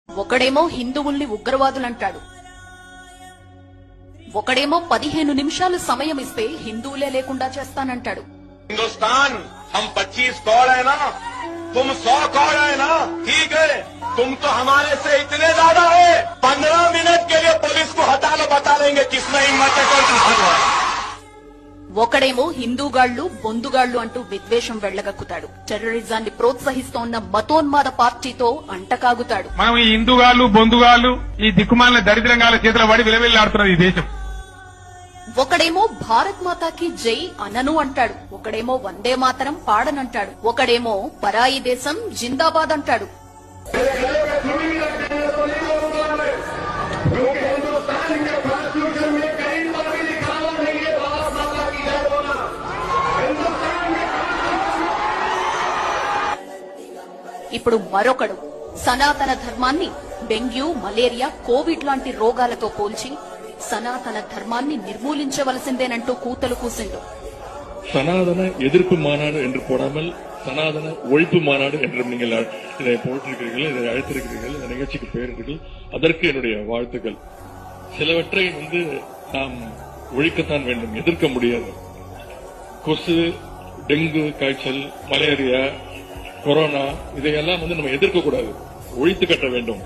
ఒకడేమో హిందువుల్ని ఉగ్రవాదులంటాడు, ఒకడేమో 15 నిమిషాలు సమయం ఇస్తే హిందువులే లేకుండా చేస్తానంటాడు. हिंदुस्तान हम 25 करोड़ है ना, तुम 100 करोड़ है ना, ठीक है, तुम तो हमारे से इतने ज्यादा है, 15 मिनट के लिए पुलिस को हटा लो, बता देंगे किसमें हिम्मत है। ఒకడేమో హిందూగాళ్లు బొందుగాళ్లు అంటూ విద్వేషం వెళ్లగక్కుతాడు, టెర్రరిజాన్ని ప్రోత్సహిస్తోన్న మతోన్మాద పార్టీతో అంటకాగుతాడు. మనం ఈ హిందూగాళ్లు బొందుగాళ్లు ఈ దిక్కుమాలిన దరిద్రంగాల చేతుల పడి విలవిల్లాడుతున్నది ఈ దేశం. ఒకడేమో భారత్ మాతాకి జై అనను అంటాడు, ఒకడేమో వందే మాతరం పాడనంటాడు, ఒకడేమో పరాయి దేశం జిందాబాద్ అంటాడు. ఇప్పుడు మరొకడు సనాతన ధర్మాన్ని డెంగ్యూ, మలేరియా, కోవిడ్ లాంటి రోగాలతో పోల్చి సనాతన ధర్మాన్ని నిర్మూలించవలసిందేనంటూ కూతలు కూసిండు. சனாதன எதிர்ப்பு மாநாடு என்று போடாமல் சனாதன ஒழிப்பு மாநாடு என்று நீங்கள் இதை போட்டிருக்கிறீர்கள், இதை அழைத்திருக்கிறீர்கள், இந்த நிகழ்ச்சிக்கு பெயரிட்டீர்கள், அதற்கு என்னுடைய வாழ்த்துக்கள். சிலவற்றை நாம் ஒழிக்கத்தான் வேண்டும், எதிர்க்க முடியாது. கொசு, டெங்கு காய்ச்சல், மலேரியா, கொரோனா இதையெல்லாம் நம்ம எதிர்க்க கூடாது, ஒழித்து கட்ட வேண்டும்.